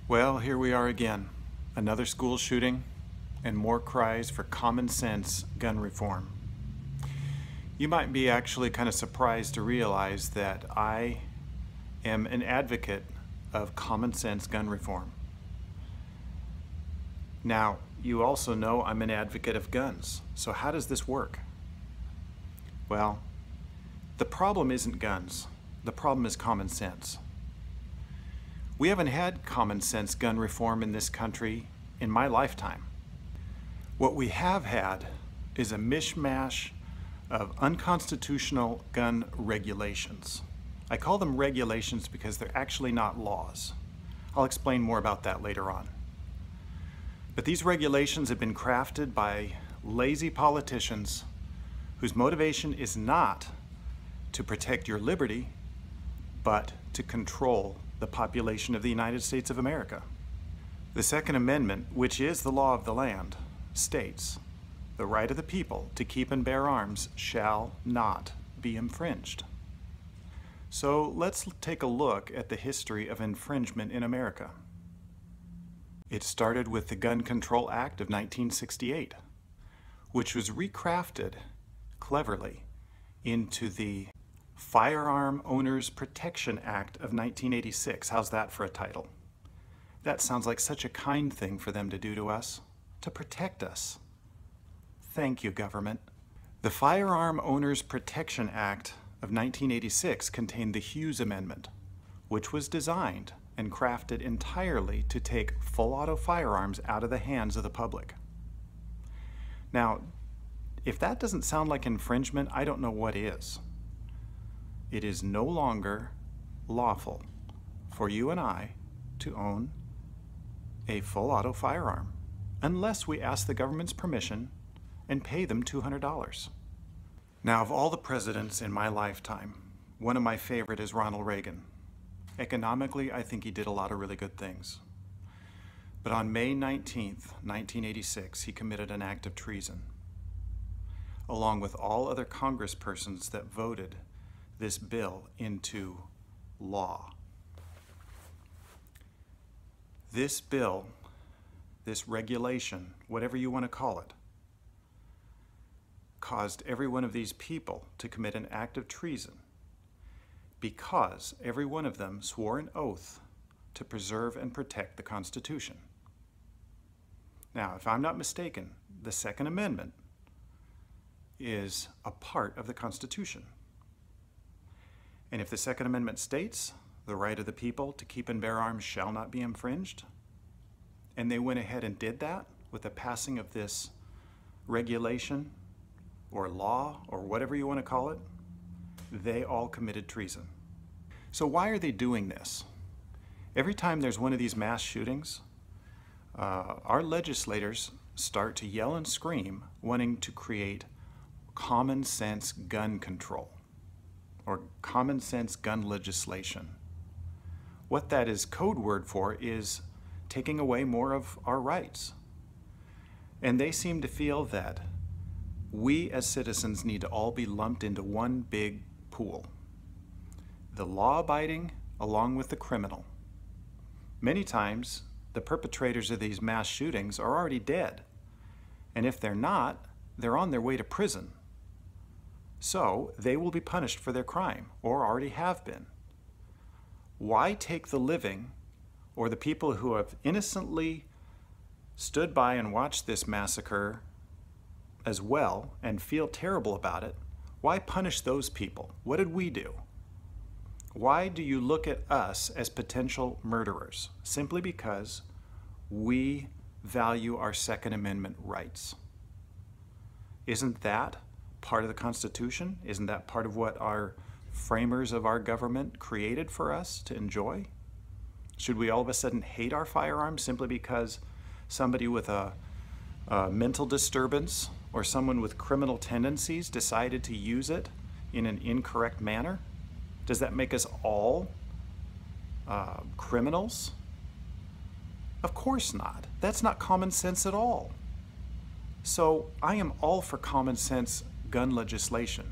Well, here we are again. Another school shooting and more cries for common sense gun reform. You might be actually kind of surprised to realize that I am an advocate of common sense gun reform. Now, you also know I'm an advocate of guns. So how does this work? Well, the problem isn't guns. The problem is common sense. We haven't had common sense gun reform in this country in my lifetime. What we have had is a mishmash of unconstitutional gun regulations. I call them regulations because they're actually not laws. I'll explain more about that later on. But these regulations have been crafted by lazy politicians whose motivation is not to protect your liberty, but to control the population of the United States of America. The Second Amendment, which is the law of the land, states, "The right of the people to keep and bear arms shall not be infringed." So let's take a look at the history of infringement in America. It started with the Gun Control Act of 1968, which was recrafted cleverly into the Firearm Owners Protection Act of 1986. How's that for a title? That sounds like such a kind thing for them to do to us, to protect us. Thank you, government. The Firearm Owners Protection Act of 1986 contained the Hughes Amendment, which was designed and crafted entirely to take full auto firearms out of the hands of the public. Now, if that doesn't sound like infringement, I don't know what is. It is no longer lawful for you and I to own a full auto firearm unless we ask the government's permission and pay them $200. Now, of all the presidents in my lifetime, one of my favorite is Ronald Reagan. Economically, I think he did a lot of really good things. But on May 19th, 1986, he committed an act of treason, along with all other congresspersons that voted this bill into law. This bill, this regulation, whatever you want to call it, caused every one of these people to commit an act of treason because every one of them swore an oath to preserve and protect the Constitution. Now, if I'm not mistaken, the Second Amendment is a part of the Constitution. And if the Second Amendment states the right of the people to keep and bear arms shall not be infringed, and they went ahead and did that with the passing of this regulation or law or whatever you want to call it, they all committed treason. So why are they doing this? Every time there's one of these mass shootings, our legislators start to yell and scream, wanting to create common sense gun control or common sense gun legislation. What that is code word for is taking away more of our rights. And they seem to feel that we as citizens need to all be lumped into one big pool. The law-abiding along with the criminal. Many times, the perpetrators of these mass shootings are already dead. And if they're not, they're on their way to prison. So they will be punished for their crime, or already have been. Why take the living, or the people who have innocently stood by and watched this massacre as well and feel terrible about it? Why punish those people? What did we do? Why do you look at us as potential murderers? Simply because we value our Second Amendment rights. Isn't that part of the Constitution? Isn't that part of what our framers of our government created for us to enjoy? Should we all of a sudden hate our firearms simply because somebody with a mental disturbance or someone with criminal tendencies decided to use it in an incorrect manner? Does that make us all criminals? Of course not. That's not common sense at all. So I am all for common sense gun legislation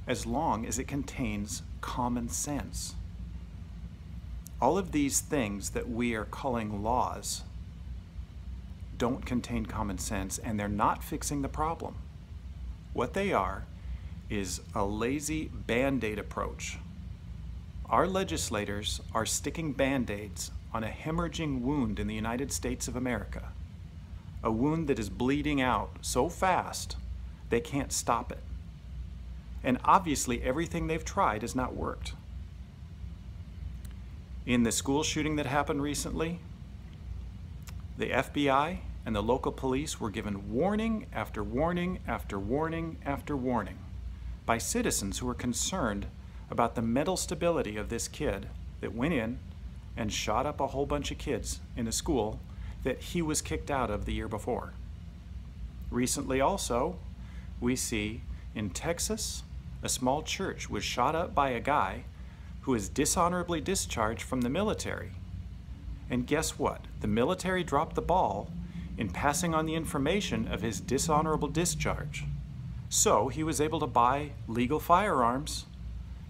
as long as it contains common sense. All of these things that we are calling laws don't contain common sense, and they're not fixing the problem. What they are is a lazy Band-Aid approach. Our legislators are sticking Band-Aids on a hemorrhaging wound in the United States of America, a wound that is bleeding out so fast they can't stop it. And obviously everything they've tried has not worked. In the school shooting that happened recently, the FBI and the local police were given warning after warning after warning after warning by citizens who were concerned about the mental stability of this kid that went in and shot up a whole bunch of kids in a school that he was kicked out of the year before. Recently also, we see in Texas, a small church was shot up by a guy who is dishonorably discharged from the military. And guess what? The military dropped the ball in passing on the information of his dishonorable discharge. So he was able to buy legal firearms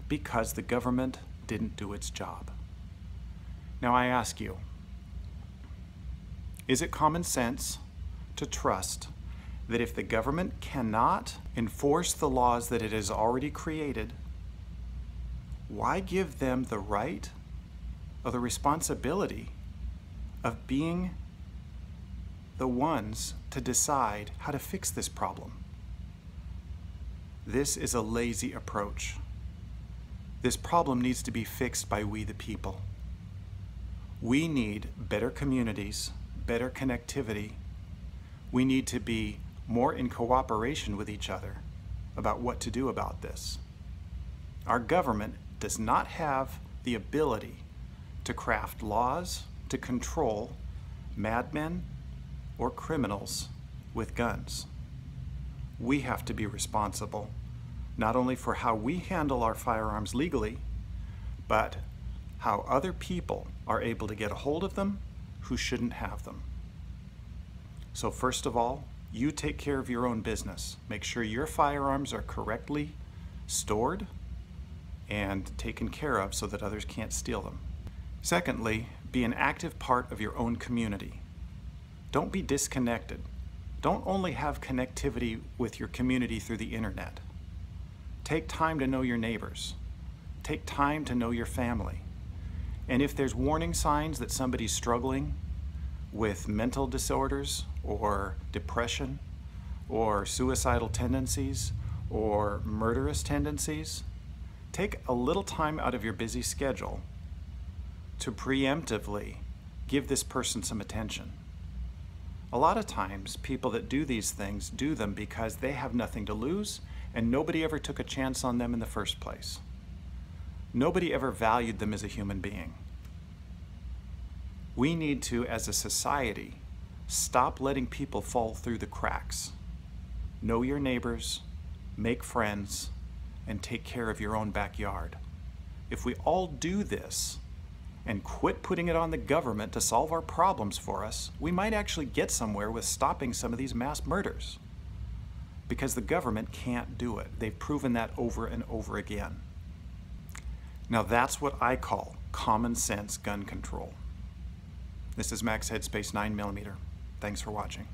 because the government didn't do its job. Now I ask you, is it common sense to trust that if the government cannot enforce the laws that it has already created, why give them the right or the responsibility of being the ones to decide how to fix this problem? This is a lazy approach. This problem needs to be fixed by we the people. We need better communities, better connectivity. We need to be more in cooperation with each other about what to do about this. Our government does not have the ability to craft laws to control madmen or criminals with guns. We have to be responsible, not only for how we handle our firearms legally, but how other people are able to get a hold of them who shouldn't have them. So first of all, you take care of your own business. Make sure your firearms are correctly stored and taken care of so that others can't steal them. Secondly, be an active part of your own community. Don't be disconnected. Don't only have connectivity with your community through the internet. Take time to know your neighbors. Take time to know your family. And if there's warning signs that somebody's struggling with mental disorders or depression or suicidal tendencies or murderous tendencies, take a little time out of your busy schedule to preemptively give this person some attention. A lot of times, people that do these things do them because they have nothing to lose and nobody ever took a chance on them in the first place. Nobody ever valued them as a human being. We need to, as a society, stop letting people fall through the cracks. Know your neighbors, make friends, and take care of your own backyard. If we all do this and quit putting it on the government to solve our problems for us, we might actually get somewhere with stopping some of these mass murders. Because the government can't do it. They've proven that over and over again. Now that's what I call common sense gun control. This is Max Headspace 9mm. Thanks for watching.